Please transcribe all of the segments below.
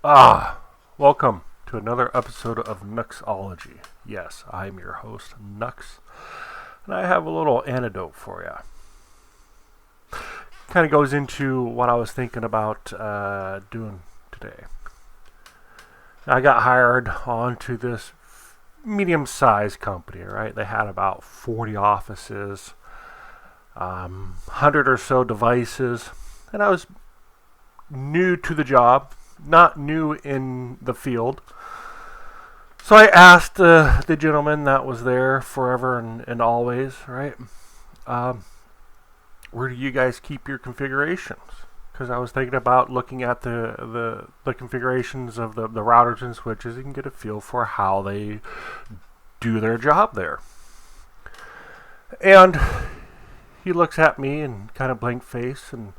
Welcome to another episode of Nuxology. Yes, I'm your host, Nux, and I have a little anecdote for you. Kind of goes into what I was thinking about doing today. I got hired onto this medium-sized company, right? They had about 40 offices, 100 or so devices, and I was new to the job, not new in the field. So I asked the gentleman that was there forever and always, right? Where do you guys keep your configurations? Because I was thinking about looking at the configurations of the routers and switches and get a feel for how they do their job there. And he looks at me and kind of blank face and,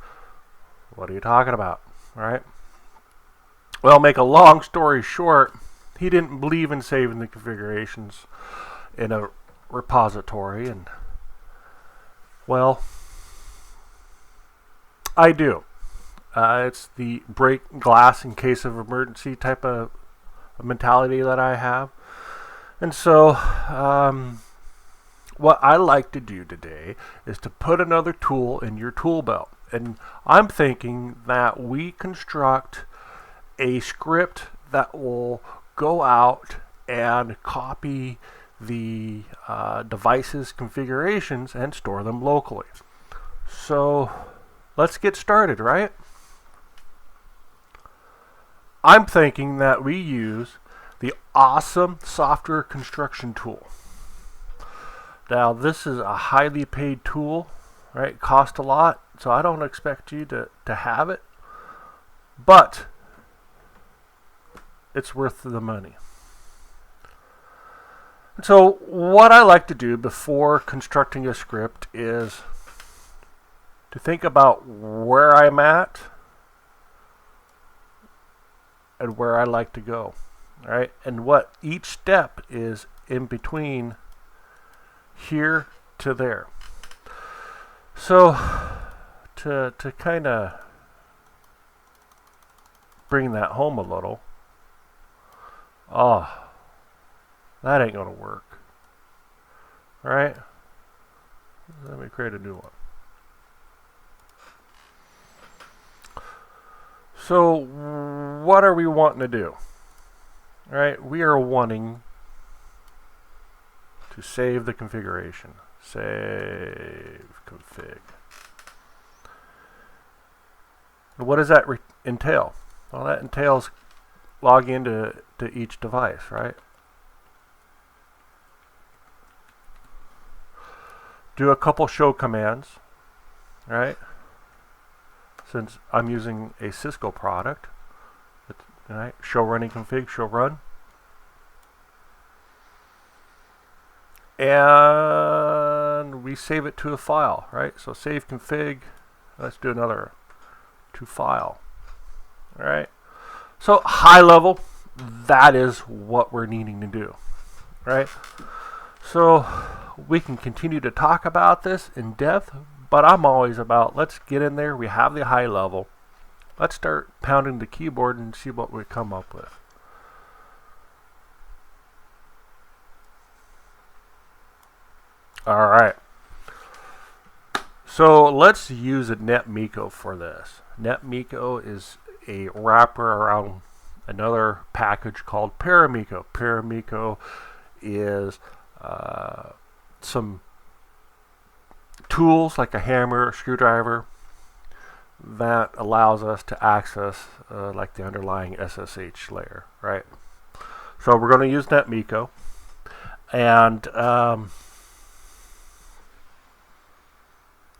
what are you talking about, right? Well, make a long story short, he didn't believe in saving the configurations in a repository, and, well, I do. It's the break glass in case of emergency type of mentality that I have. And so, what I like to do today is to put another tool in your tool belt. And I'm thinking that we construct a script that will go out and copy the device's configurations and store them locally. So let's get started, right? I'm thinking that we use the awesome software construction tool. Now, this is a highly paid tool, right? It costs a lot, so I don't expect you to have it, but it's worth the money. And so what I like to do before constructing a script is to think about where I'm at and where I like to go, right? And what each step is in between here to there. So to kind of bring that home a little, that ain't gonna work. Alright? Let me create a new one. So, what are we wanting to do? Alright, we are wanting to save the configuration. Save config. And what does that entail? Well, that entails log into each device, right? Do a couple show commands, right? Since I'm using a Cisco product, right? Show running config, show run. And we save it to a file, right? So save config, let's do another to file, all right? So high level, that is what we're needing to do, right? So we can continue to talk about this in depth, but I'm always about, let's get in there, we have the high level, let's start pounding the keyboard and see what we come up with. All right. So let's use a Netmiko for this. Netmiko is a wrapper around another package called Paramiko. Paramiko is some tools like a hammer, a screwdriver, that allows us to access like the underlying SSH layer, right? So we're going to use Netmiko, and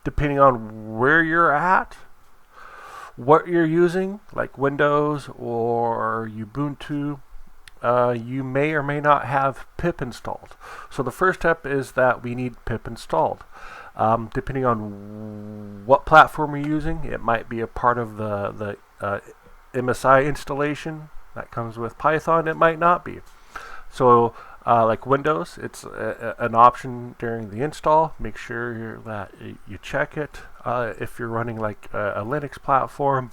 depending on where you're at, what you're using, like Windows or Ubuntu, you may or may not have pip installed. So the first step is that we need pip installed. Depending on what platform you're using, it might be a part of the MSI installation that comes with Python. It might not be. So like Windows, it's an option during the install. Make sure that you check it. If you're running like a Linux platform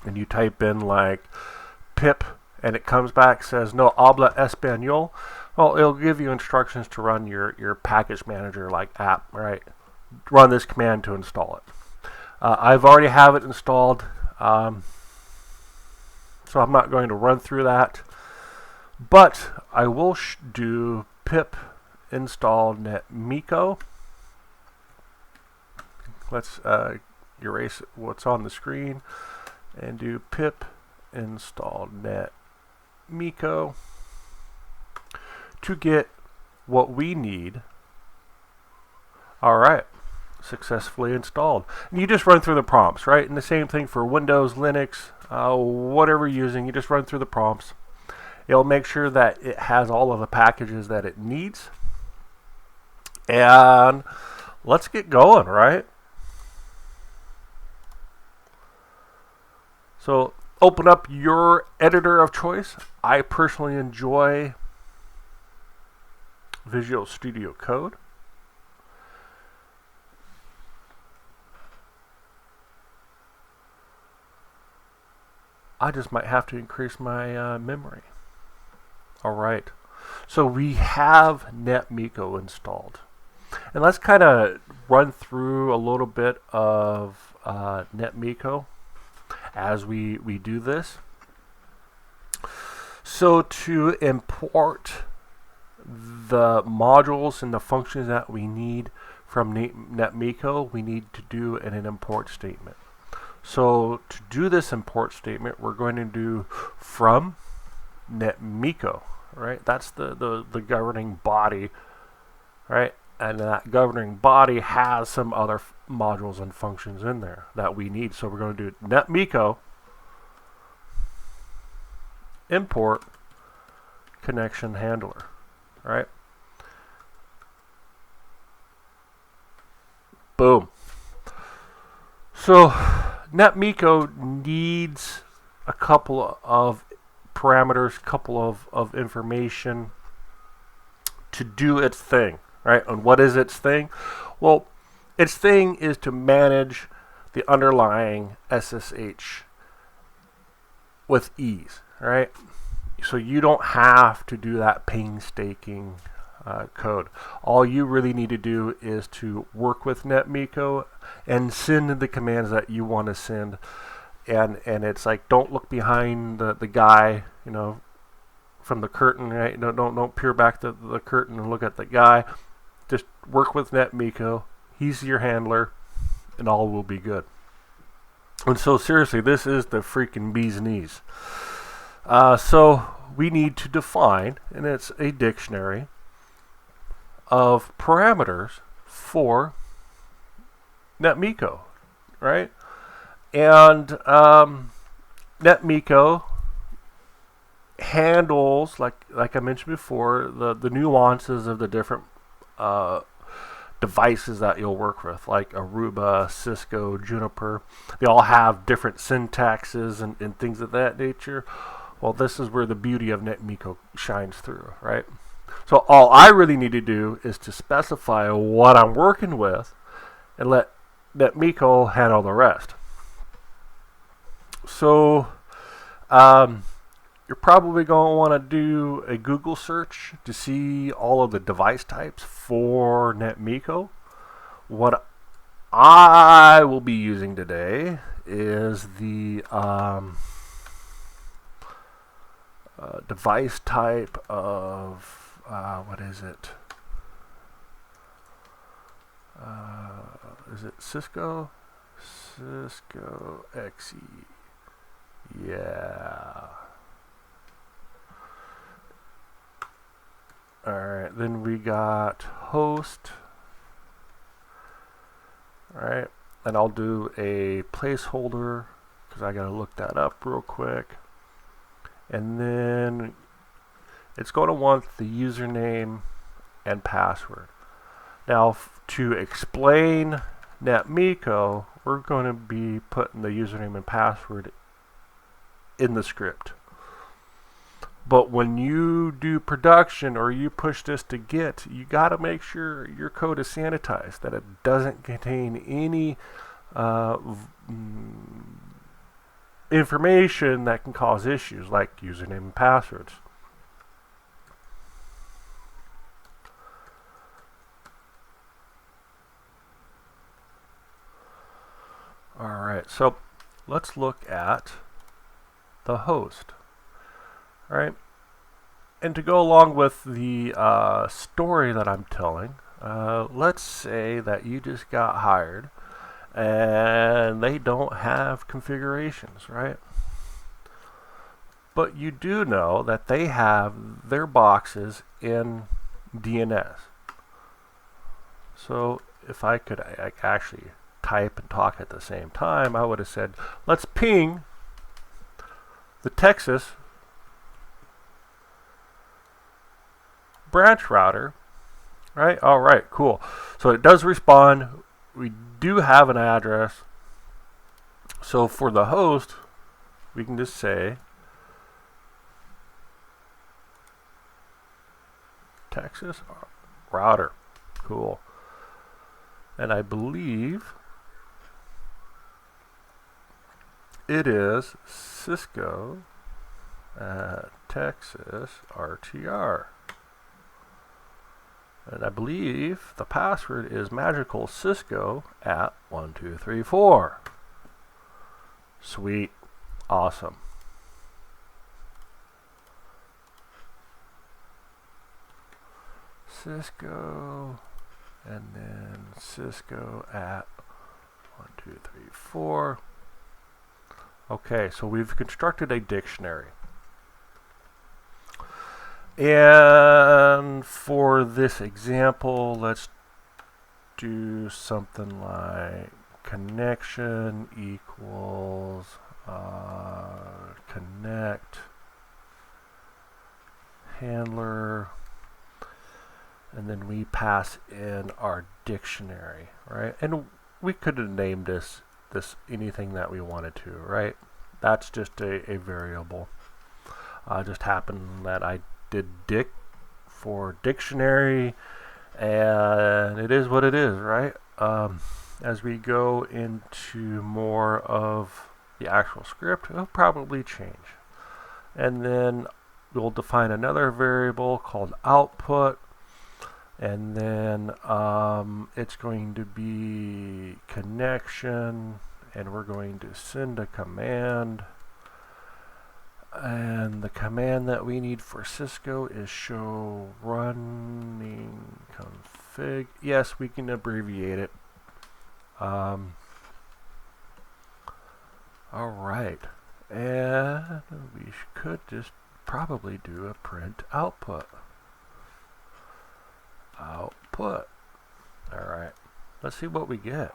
and you type in like pip and it comes back, says no habla español, well, it'll give you instructions to run your package manager like app, right? Run this command to install it. I've already have it installed, so I'm not going to run through that. But I will do pip install Netmiko. Let's erase what's on the screen and do pip install Netmiko to get what we need. All right, successfully installed. And you just run through the prompts, right? And the same thing for Windows, Linux, whatever you're using, you just run through the prompts. It'll make sure that it has all of the packages that it needs. And let's get going, right? So open up your editor of choice. I personally enjoy Visual Studio Code. I just might have to increase my memory. All right, so we have Netmiko installed. And let's kind of run through a little bit of Netmiko as we do this. So to import the modules and the functions that we need from Netmiko, we need to do an import statement. So to do this import statement, we're going to do from Netmiko, right? That's the governing body, right? And that governing body has some other modules and functions in there that we need. So we're going to do Netmiko import connection handler, right? Boom. So Netmiko needs a couple of parameters, couple of information to do its thing, right? And what is its thing? Well, its thing is to manage the underlying SSH with ease, right? So you don't have to do that painstaking code. All you really need to do is to work with Netmiko and send the commands that you want to send. And it's like, don't look behind the guy, you know, from the curtain, right? Don't peer back the curtain and look at the guy. Just work with Netmiko. He's your handler, and all will be good. And so seriously, this is the freaking bee's knees. So we need to define, and it's a dictionary of parameters for Netmiko, right? And Netmiko handles, like I mentioned before, the nuances of the different devices that you'll work with, like Aruba, Cisco, Juniper. They all have different syntaxes and things of that nature. Well, this is where the beauty of Netmiko shines through, right? So all I really need to do is to specify what I'm working with and let Netmiko handle the rest. So you're probably going to want to do a Google search to see all of the device types for Netmiko. What I will be using today is the device type of, what is it? Is it Cisco? Cisco XE. Yeah. Alright, then we got host. Alright, and I'll do a placeholder because I gotta look that up real quick. And then it's going to want the username and password. Now, to explain Netmiko, we're going to be putting the username and password in the script. But when you do production or you push this to Git, you got to make sure your code is sanitized, that it doesn't contain any information that can cause issues, like username and passwords. Alright, so let's look at the host. Alright, and to go along with the story that I'm telling, let's say that you just got hired and they don't have configurations, right? But you do know that they have their boxes in DNS. So if I could actually type and talk at the same time, I would have said, let's ping the Texas branch router, right? All right, cool. So it does respond. We do have an address. So for the host, we can just say Texas router. Cool. And I believe it is Cisco Texas RTR. And I believe the password is magical Cisco at 1234. Sweet. Awesome. Cisco, and then Cisco at 1234. Okay, so we've constructed a dictionary. And for this example, let's do something like connection equals connect handler, and then we pass in our dictionary, right? And we could have named this anything that we wanted to, right? That's just a variable. Just happened that I did dic for dictionary, and it is what it is, right? As we go into more of the actual script, it'll probably change. And then we'll define another variable called output, and then it's going to be connection, and we're going to send a command. And the command that we need for Cisco is show running config. Yes, we can abbreviate it. All right, and we could just probably do a print output. Output. All right, let's see what we get.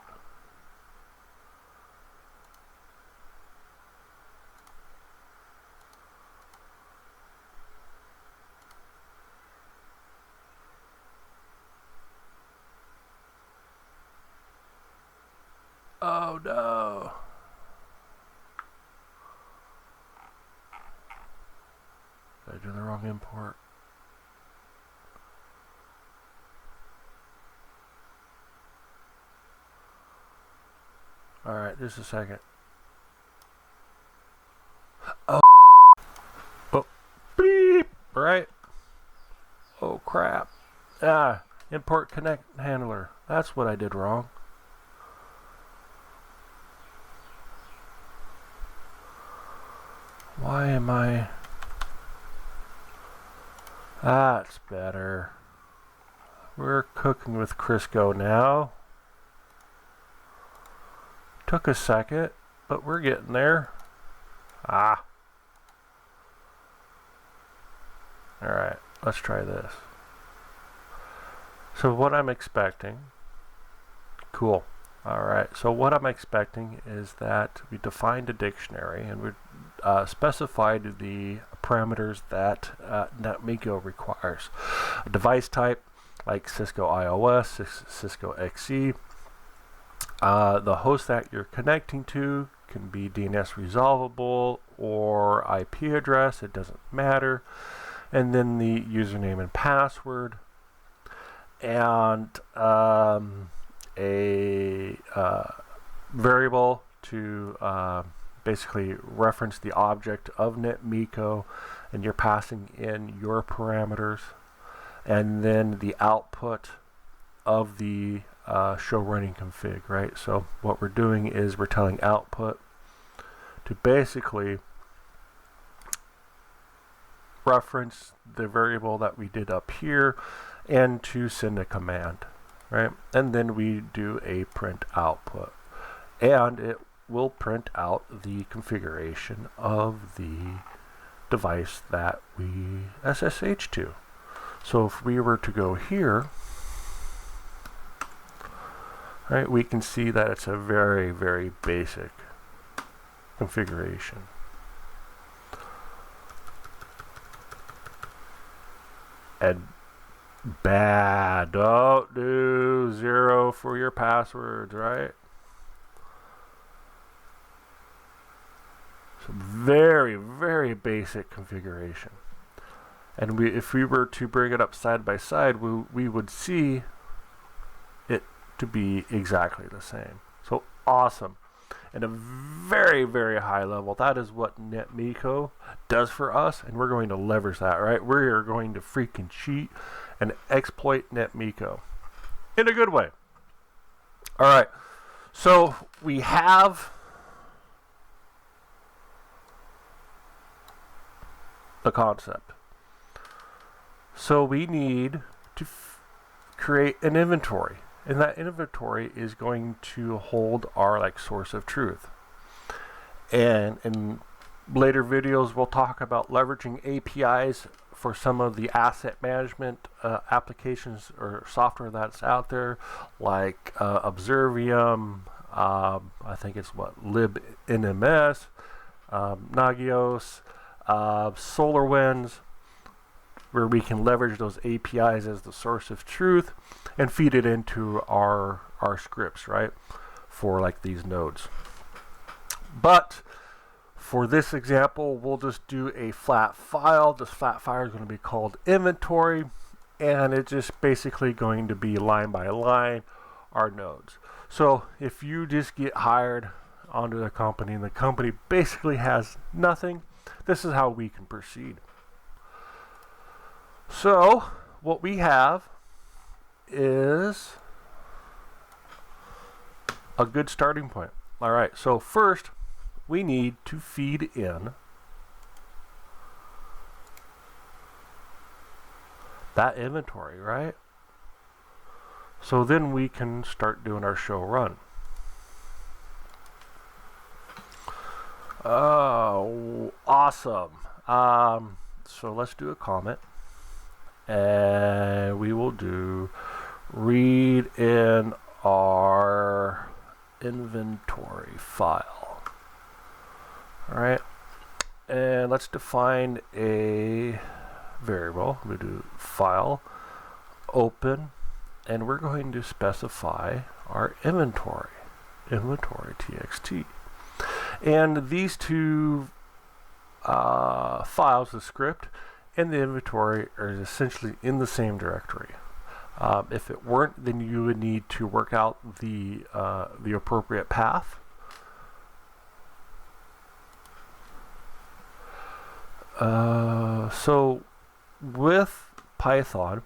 Oh no. Did I do the wrong import? Alright, just a second. Oh. Oh. Beep. Right? Oh crap. Import connect handler. That's what I did wrong. Why am I... That's better. We're cooking with Cisco now. Took a second, but we're getting there. Alright, let's try this. So what I'm expecting... Cool. Alright, so what I'm expecting is that we defined a dictionary and we specified the parameters that Netmiko requires. A device type like Cisco iOS, Cisco XE. The host that you're connecting to can be DNS resolvable or IP address, it doesn't matter. And then the username and password. And a variable to basically reference the object of Netmiko, and you're passing in your parameters, and then the output of the show running config, right? So what we're doing is we're telling output to basically reference the variable that we did up here and to send a command, right? And then we do a print output, and it will print out the configuration of the device that we SSH to. So if we were to go here, right, we can see that it's a very, very basic configuration. And bad, don't do 0 for your passwords, right? So very, very basic configuration. And if we were to bring it up side by side, we would see it to be exactly the same. So awesome. And a very, very high level. That is what Netmiko does for us, and we're going to leverage that, right? We're going to freaking cheat and exploit Netmiko in a good way. All right. So we have the concept. So we need to create an inventory. And that inventory is going to hold our source of truth. And in later videos, we'll talk about leveraging APIs for some of the asset management applications or software that's out there, like Observium, I think it's libnms, Nagios, SolarWinds, where we can leverage those APIs as the source of truth and feed it into our scripts, right, for these nodes. But for this example, we'll just do a flat file. This flat file is going to be called inventory, and it's just basically going to be line by line our nodes. So if you just get hired onto the company and the company basically has nothing, this is how we can proceed. So what we have is a good starting point. All right, so first we need to feed in that inventory, right? So then we can start doing our show run. Oh, awesome. So let's do a comment. And we will do read in our inventory file. All right, and let's define a variable. We do file open, and we're going to specify our inventory txt. And these two files, the script and the inventory, are essentially in the same directory. If it weren't, then you would need to work out the appropriate path. So with Python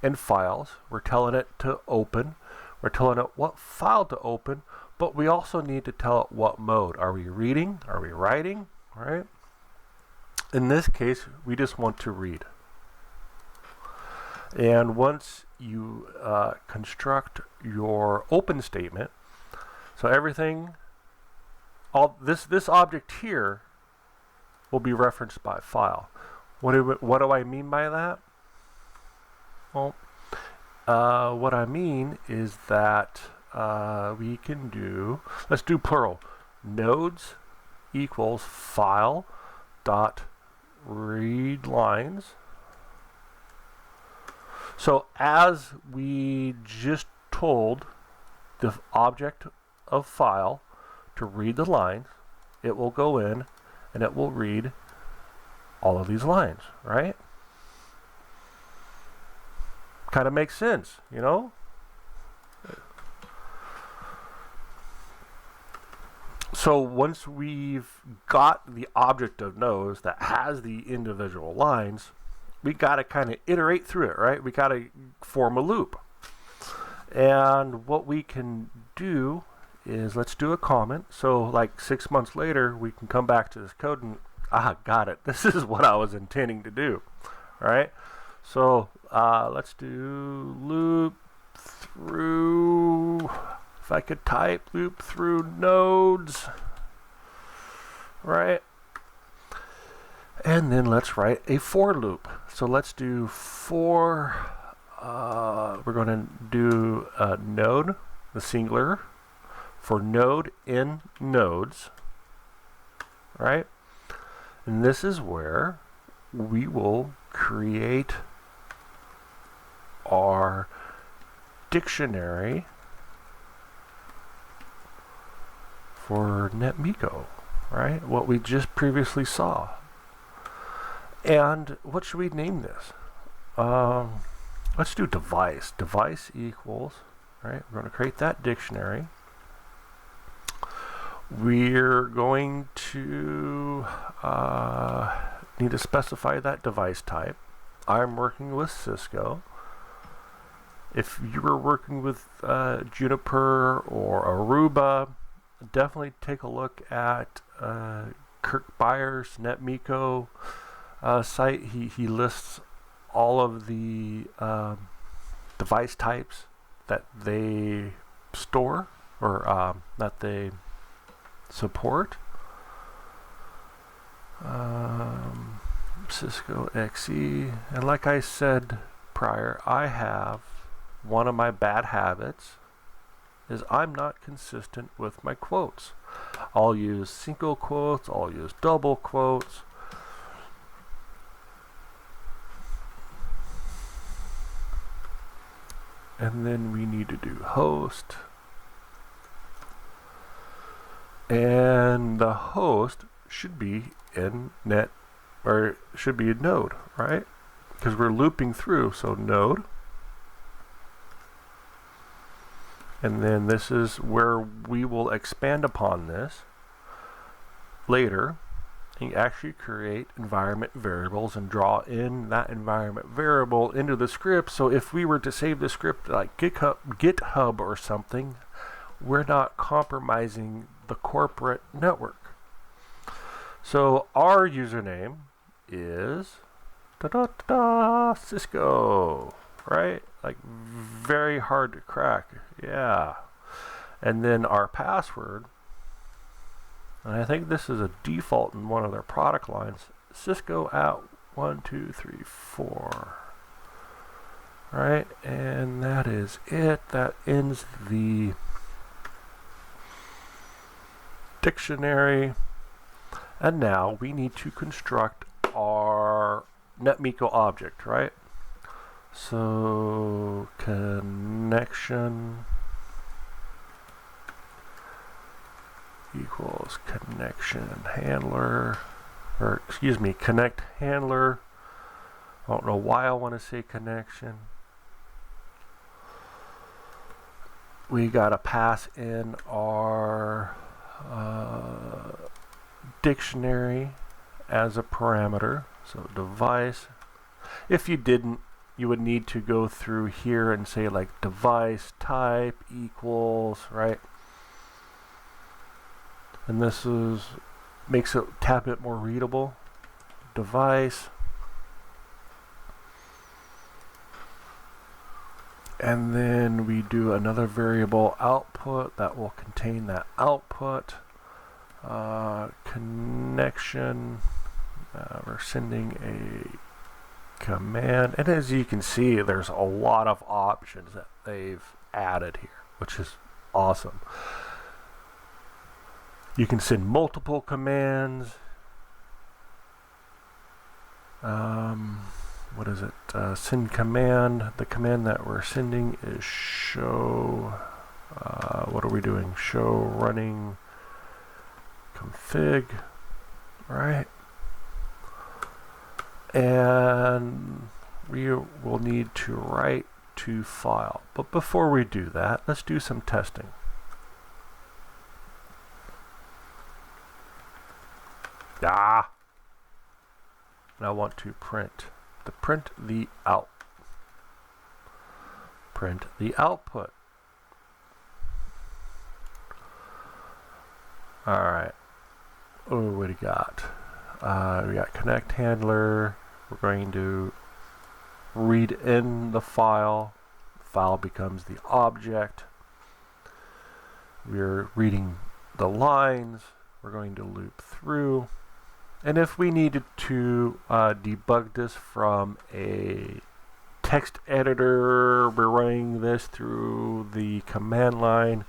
and files, we're telling it to open. We're telling it what file to open, but we also need to tell it what mode. Are we reading? Are we writing? All right. In this case, we just want to read. And once you construct your open statement, so everything, all this object here will be referenced by file. What do I mean by that? Well, what I mean is that we can do, let's do plural, nodes equals file dot read lines. So as we just told the object of file to read the lines, it will go in and it will read all of these lines, right? Kind of makes sense, you know? So once we've got the object of nodes that has the individual lines, we got to kind of iterate through it, right? We got to form a loop. And what we can do is, let's do a comment. So like 6 months later, we can come back to this code and, got it. This is what I was intending to do, all right? So let's do loop through, if I could type loop through nodes, right? And then let's write a for loop. So let's do for, we're going to do a node, the singular, for node in nodes, right? And this is where we will create our dictionary for Netmiko, right? What we just previously saw. And what should we name this? Let's do device. Device equals, right? We're going to create that dictionary. We're going to need to specify that device type. I'm working with Cisco. If you were working with Juniper or Aruba, definitely take a look at Kirk Byers' Netmiko site. He lists all of the device types that they store or that they support. Cisco XE, and like I said prior, I have one of my bad habits is I'm not consistent with my quotes. I'll use single quotes, I'll use double quotes. And then we need to do host. And the host should be in net, or should be a node, right? Because we're looping through, so node. And then this is where we will expand upon this later and actually create environment variables and draw in that environment variable into the script. So if we were to save the script like GitHub or something, we're not compromising the corporate network. So our username is Cisco, right? Like very hard to crack, yeah. And then our password, and I think this is a default in one of their product lines, Cisco at 1 2 3 4, right? And that is it. That ends the dictionary. And now we need to construct our Netmiko object, right? So connection equals connection handler, or excuse me, connect handler. I don't know why I want to say connection. We got to pass in our dictionary as a parameter. So device. If you didn't, you would need to go through here and say like device type equals, right? And this is makes it a tad bit more readable. Device. And then we do another variable output that will contain that output. Connection. We're sending a command, and as you can see, there's a lot of options that they've added here, which is awesome. You can send multiple commands. What is it? Send command. The command that we're sending is show. What are we doing? Show running config, right? And we will need to write to file. But before we do that, let's do some testing. Ah! And I want to print the out. Print the output. Alright. Oh, what do we got? We got connect handler. We're going to read in the file. File becomes the object. We're reading the lines. We're going to loop through. And if we needed to debug this from a text editor, we're running this through the command line.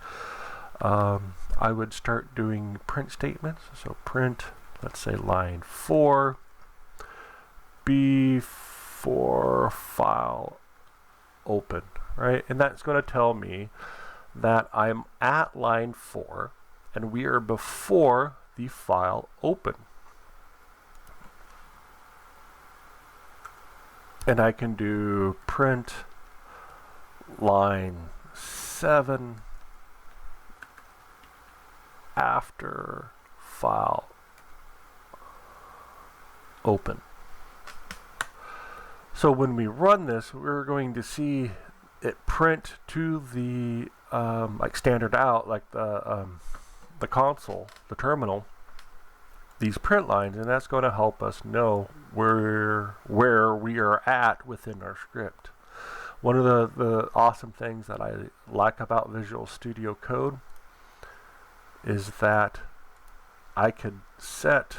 I would start doing print statements. So print, let's say line 4, before file open, right? And that's going to tell me that I'm at line 4 and we are before the file open. And I can do print line 7 after file open. So when we run this, we're going to see it print to the like standard out, like the console, the terminal, these print lines, and that's going to help us know where we are at within our script. One of the awesome things that I like about Visual Studio Code is that I could set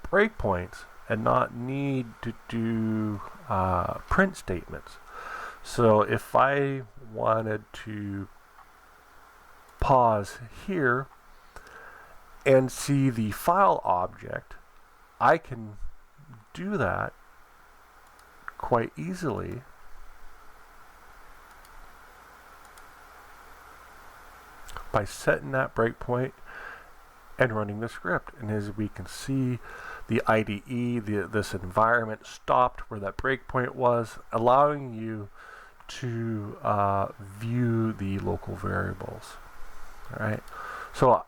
breakpoints and not need to do print statements. So if I wanted to pause here and see the file object, I can do that quite easily by setting that breakpoint and running the script. And as we can see, the IDE, this environment stopped where that breakpoint was, allowing you to view the local variables. All right, so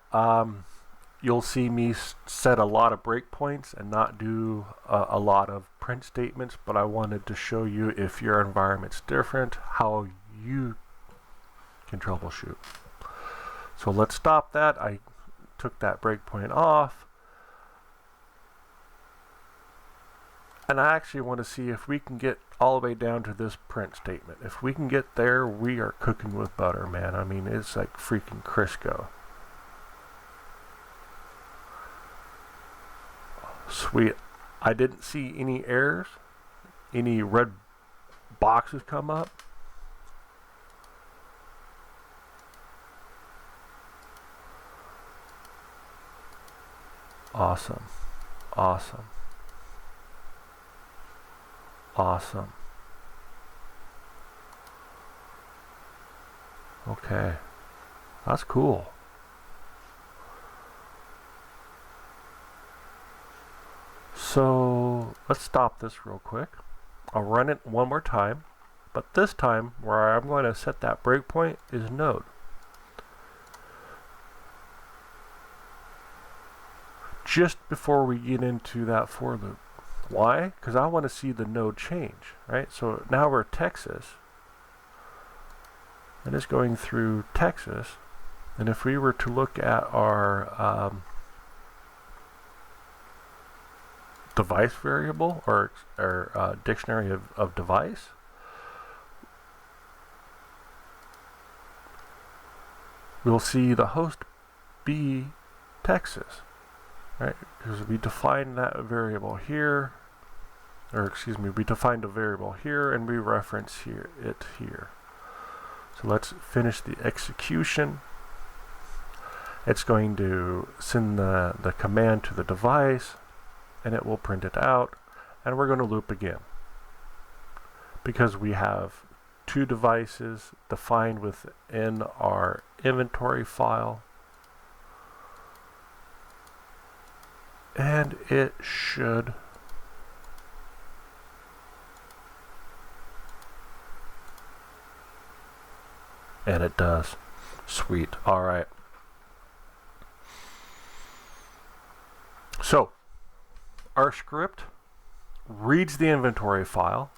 you'll see me set a lot of breakpoints and not do a lot of print statements, but I wanted to show you, if your environment's different, how you can troubleshoot. So let's stop that. I took that breakpoint off. And I actually want to see if we can get all the way down to this print statement. If we can get there, we are cooking with butter, man. I mean, it's like freaking Crisco. Sweet. I didn't see any errors, any red boxes come up. Awesome. Awesome. Awesome. Okay. That's cool. So let's stop this real quick. I'll run it one more time, but this time where I'm going to set that breakpoint is node. Just before we get into that for loop. Why? Because I want to see the node change, right? So now we're Texas, and it's going through Texas. And if we were to look at our device variable or dictionary of device, we'll see the host be Texas. Right, because we defined that variable here, or excuse me, we defined a variable here and we reference it here. So let's finish the execution. It's going to send the command to the device and it will print it out, and we're going to loop again because we have two devices defined within our inventory file. And it should and it does. Sweet. All right. So our script reads the inventory file,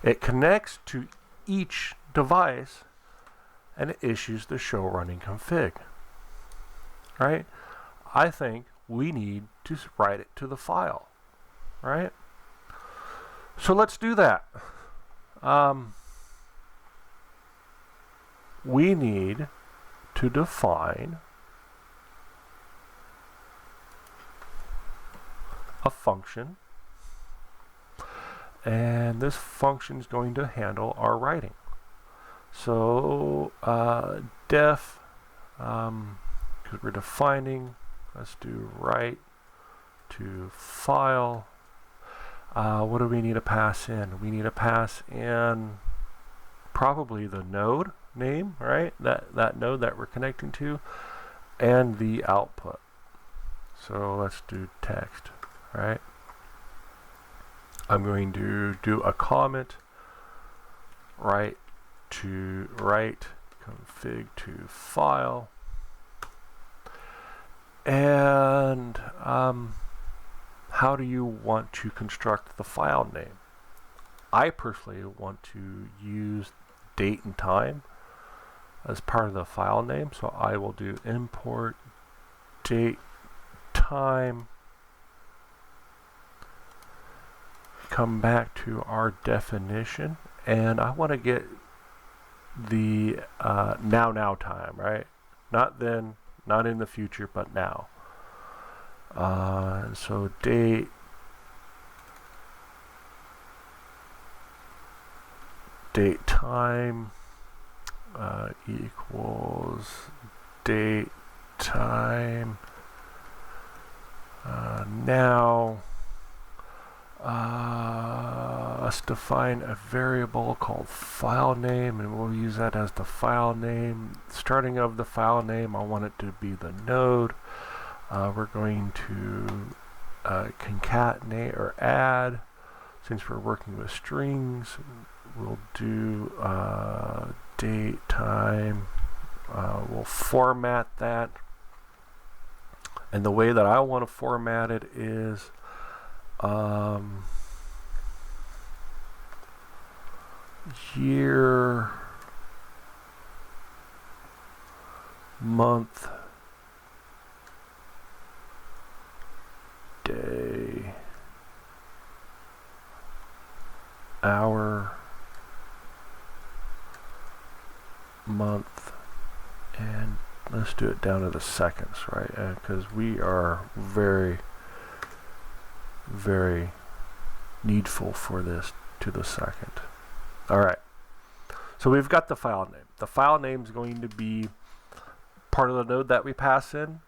it connects to each device, and it issues the show running config. Right? I think we need to write it to the file. Right? So let's do that. We need to define a function, and this function is going to handle our writing. So def, because we're defining, let's do write to file. What do we need to pass in? We need to pass in probably the node name, right? That node that we're connecting to, and the output. So let's do text, right? I'm going to do a comment, write config to file, and how do you want to construct the file name? I personally want to use date and time as part of the file name, so I will do import date time, come back to our definition, and I want to get the now time, right? Not then, not in the future, but now. So date time equals date time now. Let's define a variable called file name, and we'll use that as the file name. Starting of the file name, I want it to be the node. We're going to concatenate or add. Since we're working with strings, we'll do date time. We'll format that, and the way that I want to format it is year, month, day, hour, month, and let's do it down to the seconds, right? Because we are very needful for this to the second. All right, so we've got the file name. The file name is going to be part of the node that we pass in,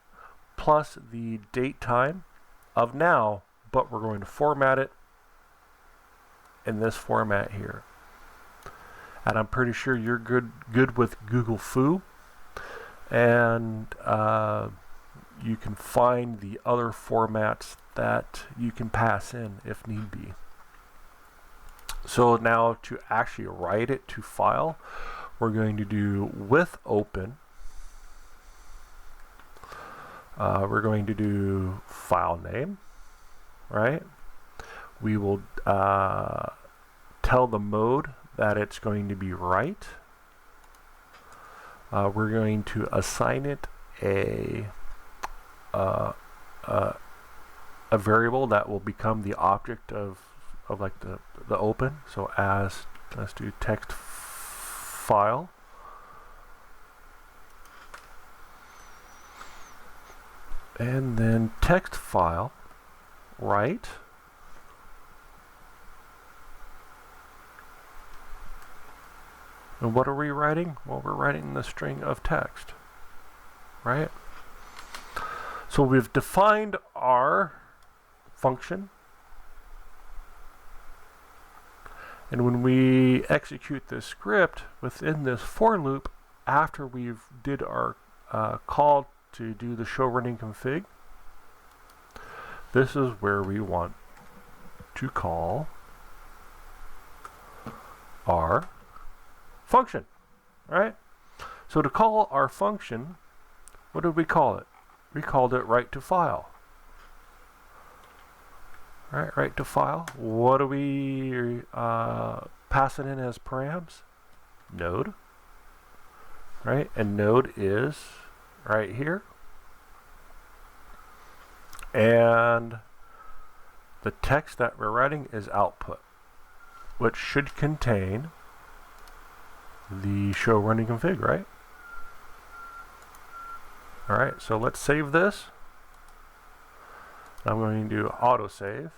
plus the date time of now, but we're going to format it in this format here. And I'm pretty sure you're good with Google Foo, and you can find the other formats that you can pass in if need be. So now to actually write it to file, we're going to do with open. We're going to do file name, right? We will tell the mode that it's going to be write. We're going to assign it a variable that will become the object of like the open. So as, let's do text file. And then text file write. And what are we writing? Well, we're writing the string of text, right? So we've defined our function, and when we execute this script within this for loop, after we've did our call to do the show running config, this is where we want to call our function, right? So to call our function, what did we call it? We called it write to file. Right, write to file. What do we pass it in as params? Node. Right, and node is right here. And the text that we're writing is output, which should contain the show running config, right? Alright, so let's save this. I'm going to do autosave,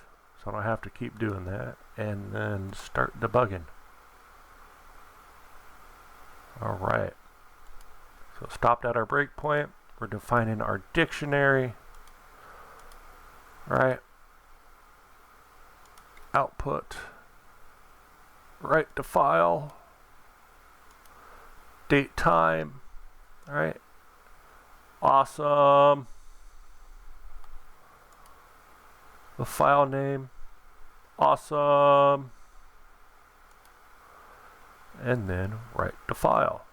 so I don't have to keep doing that, and then start debugging. Alright, so stopped at our breakpoint. We're defining our dictionary. Alright, output, write to file, date time. Alright, awesome. The file name, awesome. And then write to file.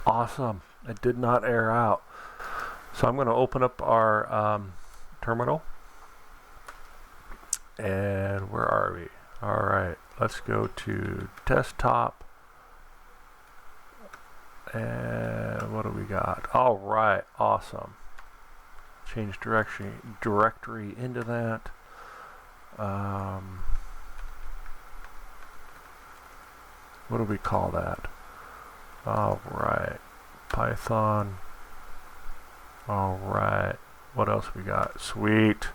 Awesome. It did not error out. So I'm going to open up our terminal. And where are we? Alright, let's go to desktop. And what do we got? Alright, awesome. Change directory into that. What do we call that? Alright, Python. Alright, what else we got? Sweet.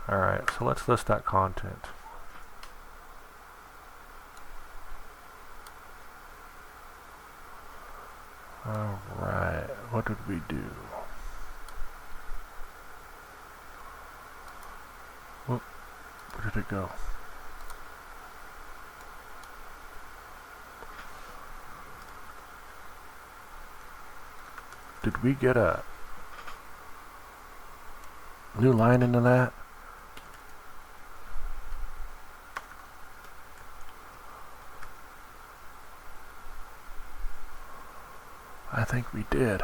Alright, so let's list that content. Alright, what did we do? Whoop, where did it go? Did we get a new line into that? I think we did.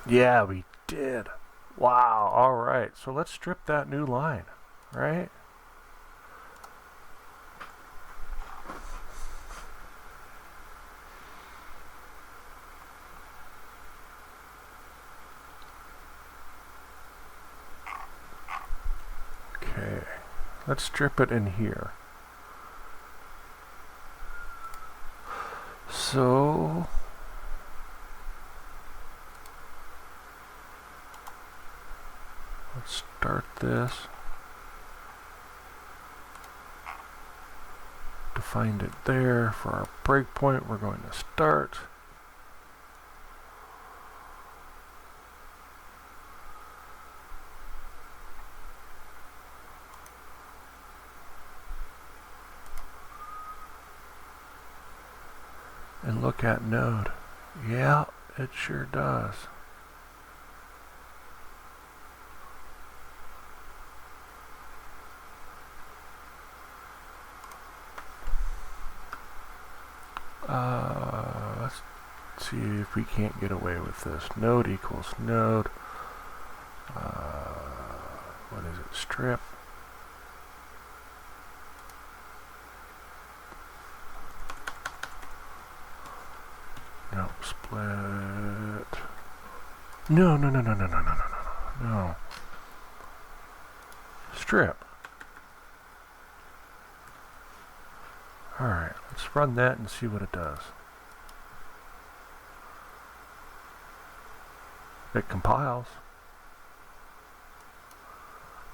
Yeah, we did. Wow, alright. So let's strip that new line, right? Okay, let's strip it in here. So let's start this. Defined it there. For our breakpoint, we're going to start. And look at node. Yeah, it sure does. Let's see if we can't get away with this. Node equals node. What is it? Strip. No, split. No. No. Strip. Alright, let's run that and see what it does. It compiles.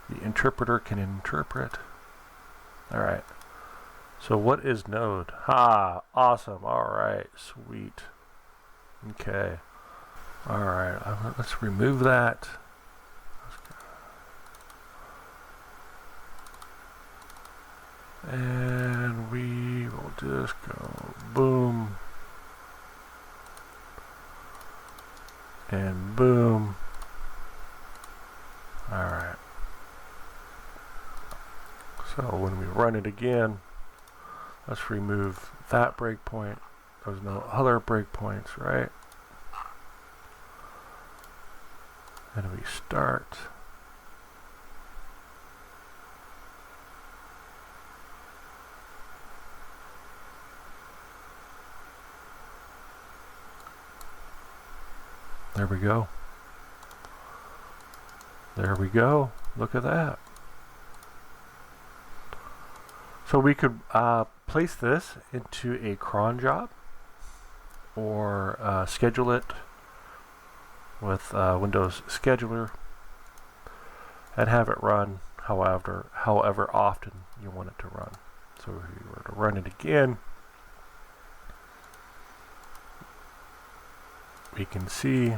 The interpreter can interpret. Alright, So what is node? Ha, awesome. All right, sweet. Okay. All right, let's remove that. And we will just go boom and boom. All right. So when we run it again, let's remove that breakpoint. There's no other breakpoints, right? And we start. There we go. There we go. Look at that. So we could place this into a cron job or schedule it with Windows Scheduler and have it run however often you want it to run. So if you were to run it again, we can see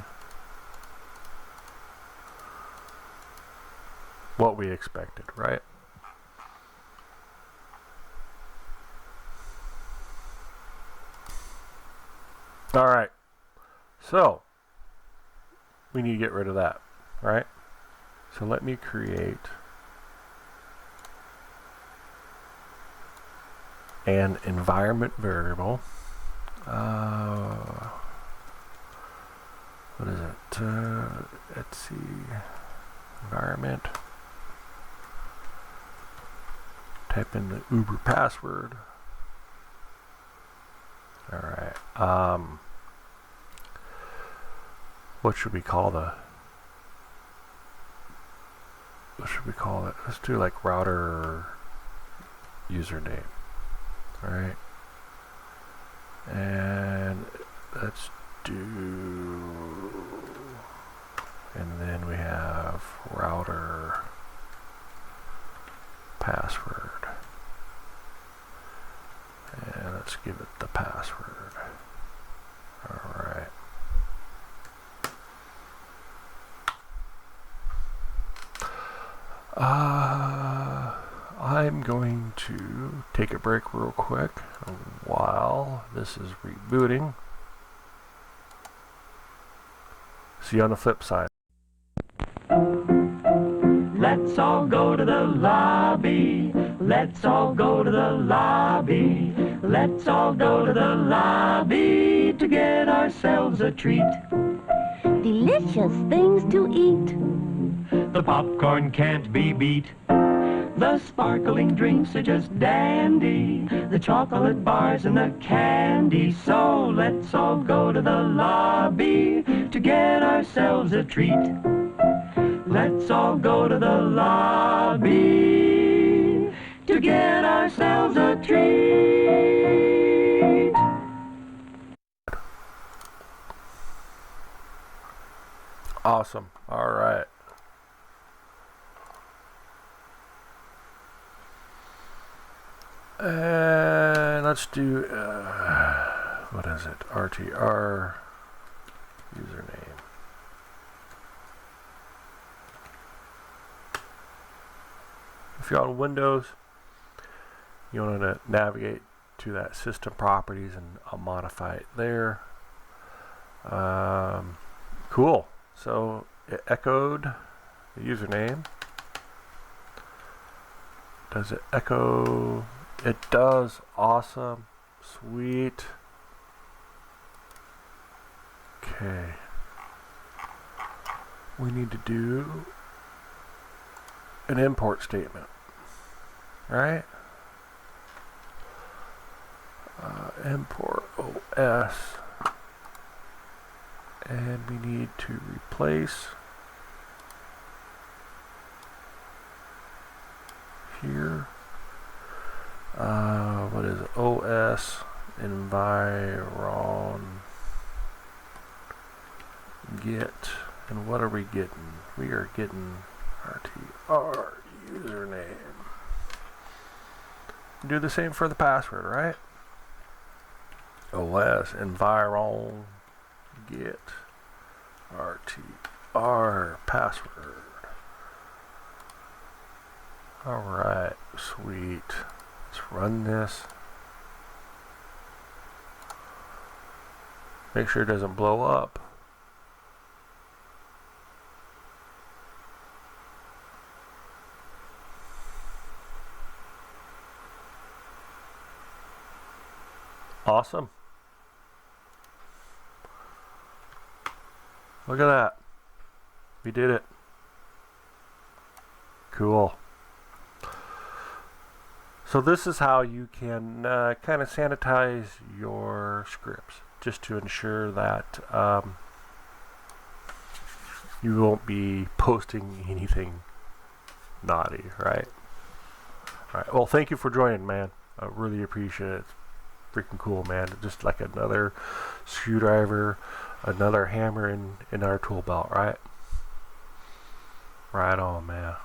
what we expected, right? All right, so we need to get rid of that, right? So let me create an environment variable. What is it? Let's see. Environment. Type in the Uber password. All right. What should we call the? What should we call it? Let's do like router username. All right. And let's do. And then we have router password. And let's give it the password. All right. I'm going to take a break real quick while this is rebooting. See you on the flip side. Let's all go to the lobby. Let's all go to the lobby. Let's all go to the lobby to get ourselves a treat. Delicious things to eat. The popcorn can't be beat. The sparkling drinks are just dandy. The chocolate bars and the candy. So let's all go to the lobby to get ourselves a treat. Let's all go to the lobby to get ourselves a treat. Awesome. All right. And let's do, what is it? RTR username. If you're on Windows, you want to navigate to that system properties and I'll modify it there. Cool. So it echoed the username. Does it echo? It does. Awesome. Sweet. Okay. We need to do an import statement, right? Import OS, and we need to replace here. What is it? OS environ get, and what are we getting? We are getting RTR username. Do the same for the password, right? OS environ get RTR password. Alright, sweet. Let's run this. Make sure it doesn't blow up. Awesome. Look at that. We did it. Cool. So this is how you can kind of sanitize your scripts, just to ensure that you won't be posting anything naughty, right? All right. Well, thank you for joining, man. I really appreciate it. It's freaking cool, man. Just like another screwdriver, another hammer in our tool belt, right? Right on, man.